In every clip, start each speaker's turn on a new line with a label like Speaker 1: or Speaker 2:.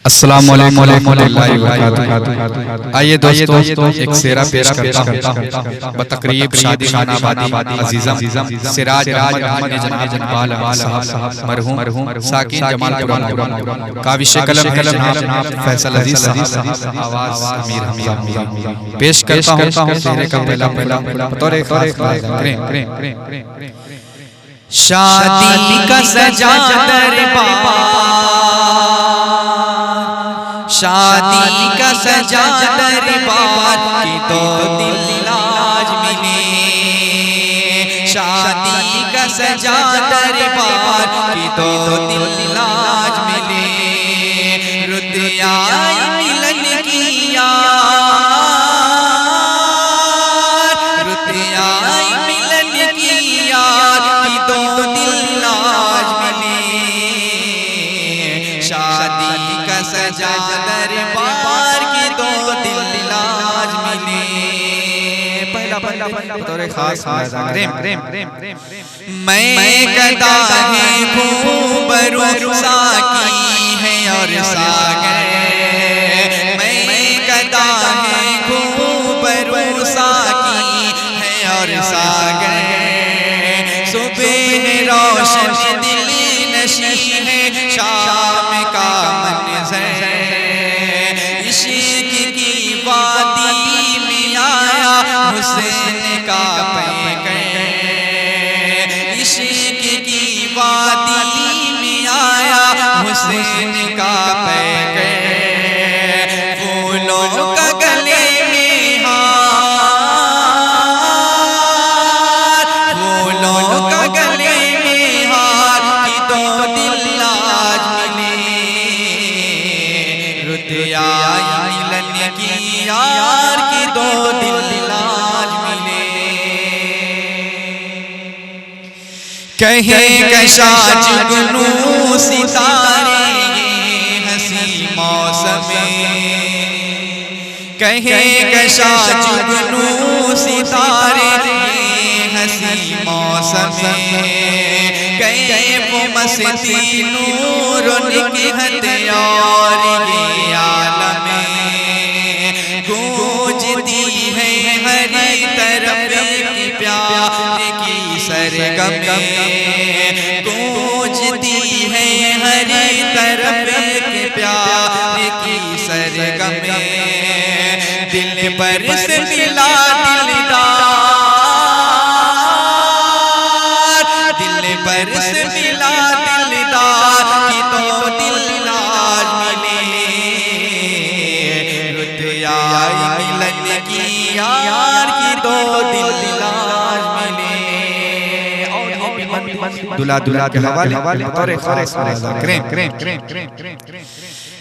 Speaker 1: अस्सलाम वालेकुम रहमतुल्लाहि व बरकातुहू। आइए दोस्तों एक सेरा पेश करता हूँ बतकरीब शादी खाना बादी अजीज़म सिराज अहमद जनाब इकबाल साहब मरहूम साकिन जमाल पुराना काविश कलम जनाब फैसल अजीज साहब आवाज अमीर हमीद पेश करता हूँ सेरे का पहला बतौर खास करें। शादी का सजा दरबार, शादी का सजा दरबार की तो दिल आज मिले, शादी का सजा दरबार की तो दिल आज मिले। रुत आई मिलन की यार, रुत आई मिलन की यार की तो दिल आज मिले। शादी का सजा दरबार की तो दिल आज मिले। पहला खास मैं गदा है खूबरू साकी है और सागर, मैं गदा है खूबरू साकी है और सागर। सुबह रोशन दिल नशी है शाम का मंज़र, इश्क की वादी में आया हुस्न का पैकर, इश्क की वादी में आया हुस्न का पैकर। फूलों का गले में हार, फूलों का गले में हार की तो दिल आज मिले। रुत आई मिलन की यार की तो दिल आज मिले। कहे कशा जुगनू सितारे ये हंसी मौसम, कहे कशा जुगनू सितारे ये हंसी मौसम। कहे वो मस्ती नूर की हथियार ये आलम, गूंजती है हरी तरफ की प्यार की सरगम, गूंजती है हरी तरफ की प्यार की सरगम। दिल पर से मिला दिलदार, दिल पर से मिला दिलदार की तो दिल आज मिले। रुत आई मिलन की यार की तो दिल आज मिले। दुला दुला के हवाले तोरे खास करें।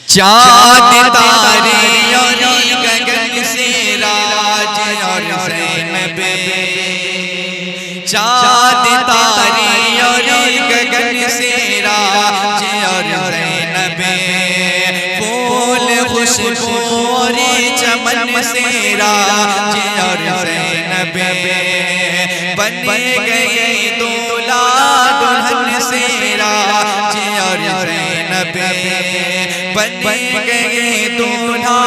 Speaker 1: चाँद तारे और गगन से राज और ज़ैनब, चाँद तारे और गगन से राज और ज़ैनब। फूल खुशबू और चमन से राज और ज़ैनब। बन गए दूल्हा दुल्हन से राज और ज़ैनब। बन गए दूल्हा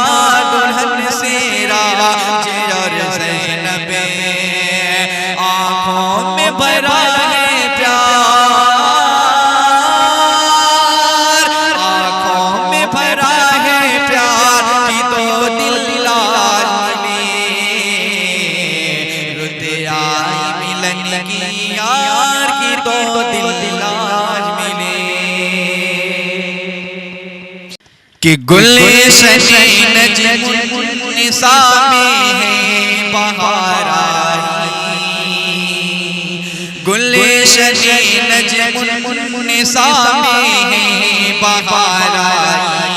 Speaker 1: दुल्हन से राज और ज़ैनब। आँखों में भरा है प्यार, आँखों में भरा है प्यार की तो दिल आज मिले। रुत आई मिलन की यार की तो दिल आज मिले। कि गुलशन नजमुन्निसा में है बहार आई, गुलशन नजमुन्निसा में है बहार आई।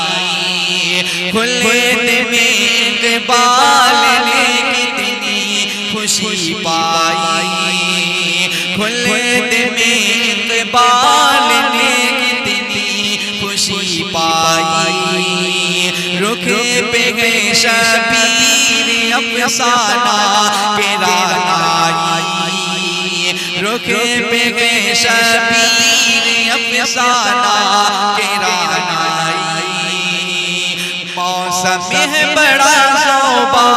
Speaker 1: खुलत में इक़बाल ने कितनी खुशी पाई, खुलत में इक़बाल ने कितनी खुशी पाई। रुख पे है शबीर अफसाना के रानाई, रुख पे है शबीर अफसाना के रानाई।
Speaker 2: मौसम है बड़ा सोबार,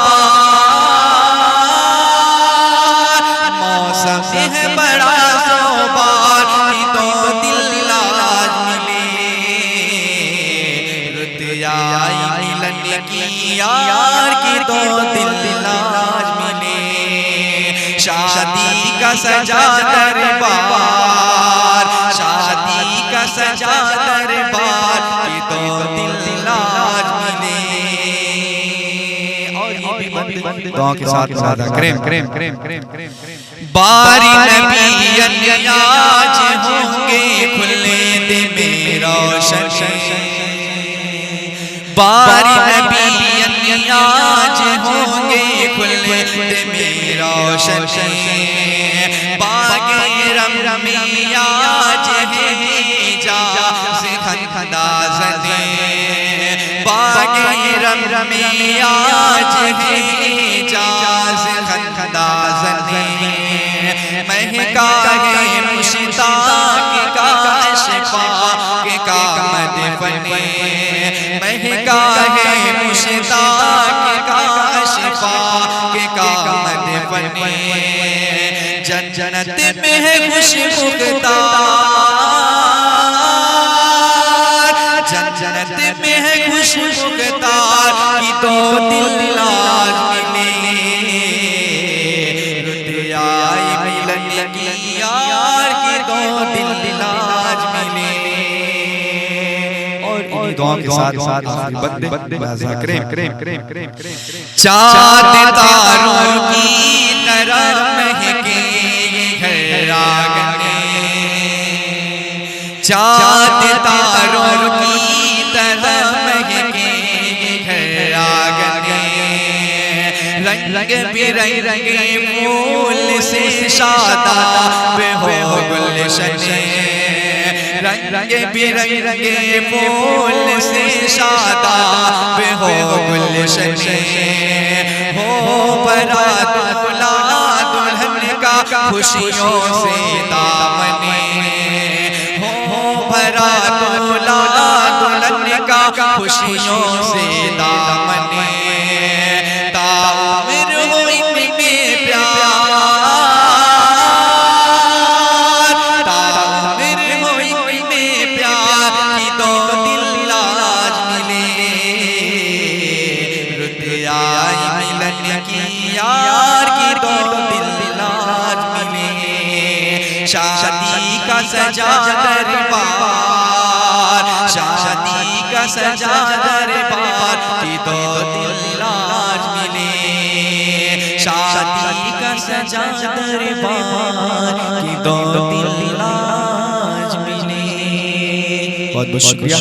Speaker 2: मौसम है बड़ा सोबार, दो दिल आज मिले, रुत आई मिलन की यार की दो दिल आज मिले। शादी का सजा दरबार, शादी का सजा दरबार, की दो दिल आज मिले। और ये भी दुआ के साथ वादा करें, बारी नबी आज होंगे खुले दे में रोशन, बारी नबी आज होंगे खुले दे में रोशन, बागे रम आज है जा से खंदाज़ने, बागे रम आज है जा से खंदाज़ने, महका है मुश्ताक का शफाक का मदफने, महका है मुश्ताक का शफाक का मदफने। जन्नत में है खुशबूदार, जन्नत में है खुशबूदार, की दो दिल आज मिले, रुत आई मिलन की यार की दो दिल आज मिले। और दुआ के साथ बंदे करें, चाँद तारों की तरह महके रागने, चाँद तारों की तरह महके रागने, रंग बिरंगे फूल से शादाब हो गुलशने, रंग बिरंगे फूल से शादाब हो गुलशने, हो बारात दूल्हा दुल्हन का खुशियों से दामने, हो बारात दूल्हा दुल्हन का खुशियों से दामने। ताउम्र हो इनमें प्यार, ताउम्र हो इनमें प्यार, की दो दिल आज मिले, रुत आई मिलन की यार की दो दिल आज मिले। शादी का सजा दरबार, शादी का सजा दरबार, की दो दिल आज मिले। शादी का सजा दरबार, की दो दिल आज मिले।
Speaker 1: बहुत बहुत शुक्रिया।